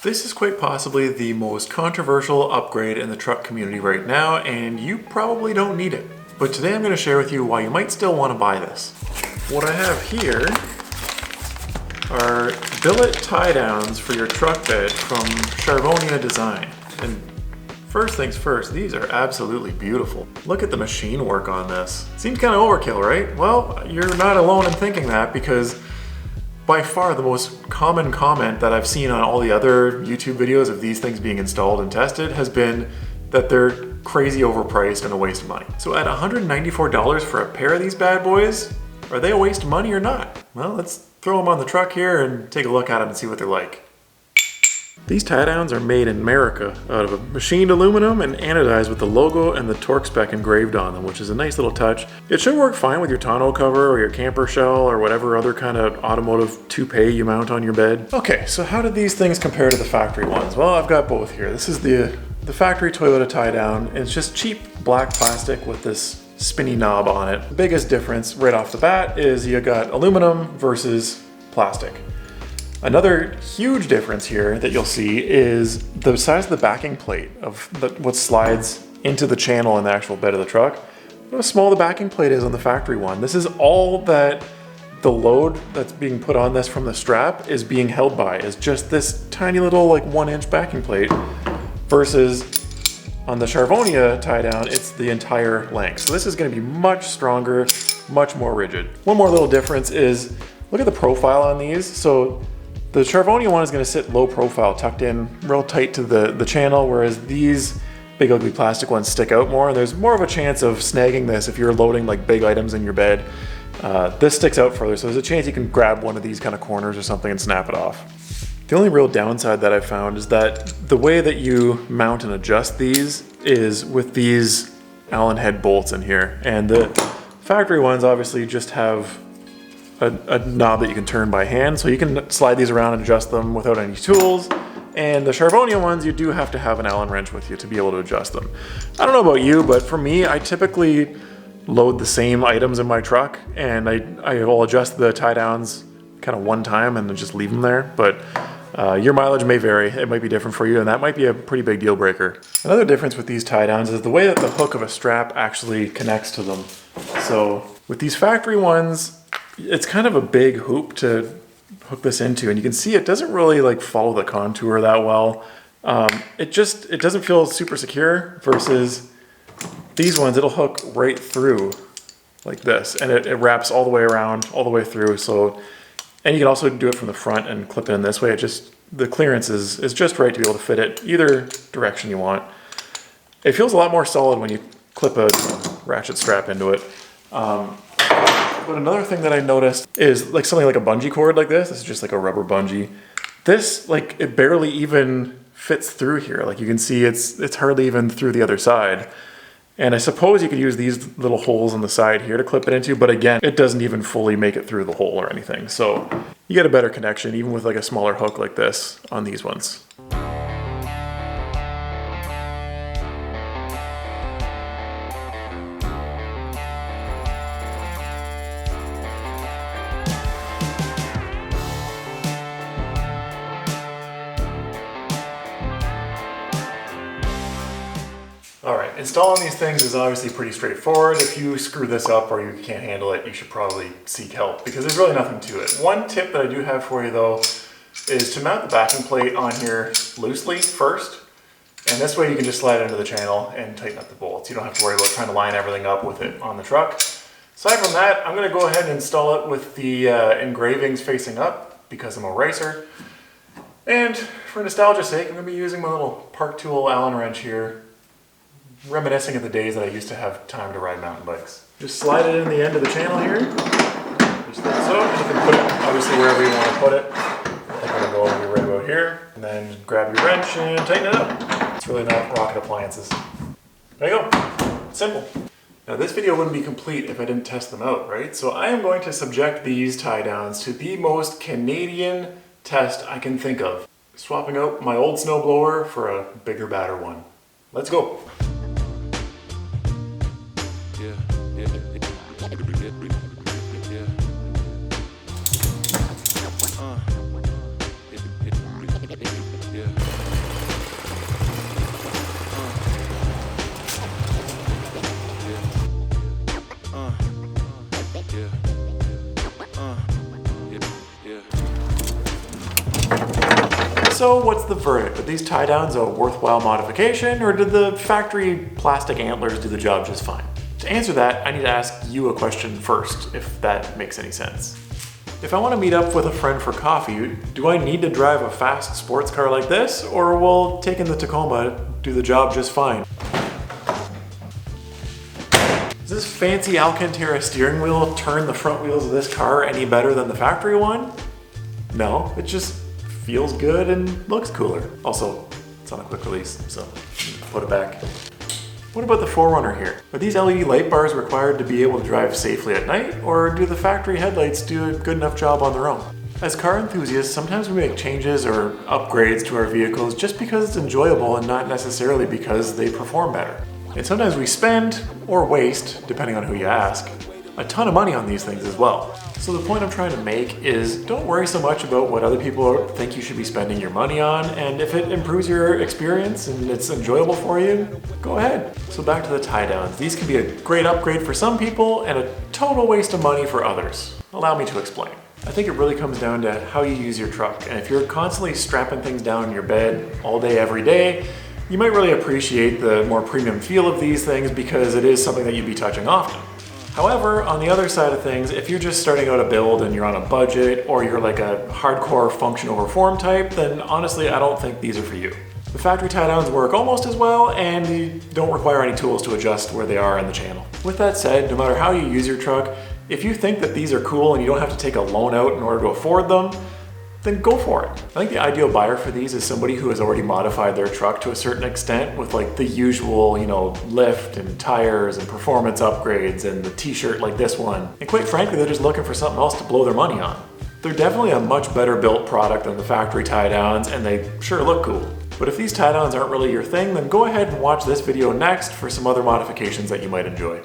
This is quite possibly the most controversial upgrade in the truck community right now, and you probably don't need it. But today I'm going to share with you why you might still want to buy this. What I have here are billet tie downs for your truck bed from Charvonia Design. And first things first, these are absolutely beautiful. Look at the machine work on this. Seems kind of overkill, right? Well, you're not alone in thinking that, because by far the most common comment that I've seen on all the other YouTube videos of these things being installed and tested has been that they're crazy overpriced and a waste of money. So at $194 for a pair of these bad boys, are they a waste of money or not? Well, let's throw them on the truck here and take a look at them and see what they're like. These tie downs are made in America out of a machined aluminum and anodized with the logo and the torque spec engraved on them, which is a nice little touch. It should work fine with your tonneau cover or your camper shell or whatever other kind of automotive toupee you mount on your bed. Okay, so how did these things compare to the factory ones? Well, I've got both here. This is the factory Toyota tie down, and it's just cheap black plastic with this spinny knob on it. The biggest difference right off the bat is you got aluminum versus plastic. Another huge difference here that you'll see is the size of the backing plate of what slides into the channel in the actual bed of the truck. Look how small the backing plate is on the factory one. This is all that the load that's being put on this from the strap is being held by, is just this tiny little like 1-inch backing plate, versus on the Charvonia tie down, it's the entire length. So this is going to be much stronger, much more rigid. One more little difference is, look at the profile on these. So the Charvonia one is going to sit low profile, tucked in real tight to the channel, whereas these big ugly plastic ones stick out more. There's more of a chance of snagging this if you're loading like big items in your bed. This sticks out further, so there's a chance you can grab one of these kind of corners or something and snap it off. The only real downside that I've found is that the way that you mount and adjust these is with these Allen head bolts in here. And the factory ones obviously just have a knob that you can turn by hand, so you can slide these around and adjust them without any tools. And the Charvonia ones, you do have to have an Allen wrench with you to be able to adjust them. I don't know about you, but for me, I typically load the same items in my truck, and I will adjust the tie downs kind of one time and then just leave them there. But your mileage may vary. It might be different for you, and that might be a pretty big deal breaker. Another difference with these tie downs is the way that the hook of a strap actually connects to them. So with these factory ones, it's kind of a big hoop to hook this into, and you can see it doesn't really like follow the contour that well. It doesn't feel super secure, versus these ones, it'll hook right through like this, and it wraps all the way around, all the way through. So, and you can also do it from the front and clip it in this way. The clearance is just right to be able to fit it either direction you want. It feels a lot more solid when you clip a ratchet strap into it. But another thing that I noticed is like something like a bungee cord like this. This is just like a rubber bungee. This, like, it barely even fits through here. Like you can see it's hardly even through the other side. And I suppose you could use these little holes on the side here to clip it into, but again, it doesn't even fully make it through the hole or anything. So you get a better connection even with like a smaller hook like this on these ones. Alright, installing these things is obviously pretty straightforward. If you screw this up or you can't handle it, you should probably seek help, because there's really nothing to it. One tip that I do have for you though is to mount the backing plate on here loosely first, and this way you can just slide it into the channel and tighten up the bolts. You don't have to worry about trying to line everything up with it on the truck. Aside from that, I'm going to go ahead and install it with the engravings facing up, because I'm a racer. And for nostalgia's sake, I'm going to be using my little Park Tool Allen wrench here, reminiscing of the days that I used to have time to ride mountain bikes. Just slide it in the end of the channel here, just like so. You can put it obviously wherever you want to put it. I'm going to go over here right about here, and then grab your wrench and tighten it up. It's really not rocket appliances. There you go. Simple. Now this video wouldn't be complete if I didn't test them out, right? So I am going to subject these tie downs to the most Canadian test I can think of. Swapping out my old snowblower for a bigger, badder one. Let's go. So what's the verdict? Are these tie downs a worthwhile modification, or did the factory plastic antlers do the job just fine? To answer that, I need to ask you a question first, if that makes any sense. If I want to meet up with a friend for coffee, do I need to drive a fast sports car like this, or will taking the Tacoma do the job just fine? Does this fancy Alcantara steering wheel turn the front wheels of this car any better than the factory one? No, it just feels good and looks cooler. Also, it's on a quick release, so put it back. What about the 4Runner here? Are these LED light bars required to be able to drive safely at night, or do the factory headlights do a good enough job on their own? As car enthusiasts, sometimes we make changes or upgrades to our vehicles just because it's enjoyable and not necessarily because they perform better. And sometimes we spend, or waste, depending on who you ask, a ton of money on these things as well. So the point I'm trying to make is don't worry so much about what other people think you should be spending your money on, and if it improves your experience and it's enjoyable for you, go ahead. So back to the tie downs. These can be a great upgrade for some people and a total waste of money for others. Allow me to explain. I think it really comes down to how you use your truck, and if you're constantly strapping things down in your bed all day, every day, you might really appreciate the more premium feel of these things because it is something that you'd be touching often. However, on the other side of things, if you're just starting out a build and you're on a budget, or you're like a hardcore function over form type, then honestly, I don't think these are for you. The factory tie downs work almost as well, and you don't require any tools to adjust where they are in the channel. With that said, no matter how you use your truck, if you think that these are cool and you don't have to take a loan out in order to afford them, then go for it. I think the ideal buyer for these is somebody who has already modified their truck to a certain extent with like the usual, lift and tires and performance upgrades and the t-shirt like this one. And quite frankly, they're just looking for something else to blow their money on. They're definitely a much better built product than the factory tie downs, and they sure look cool. But if these tie downs aren't really your thing, then go ahead and watch this video next for some other modifications that you might enjoy.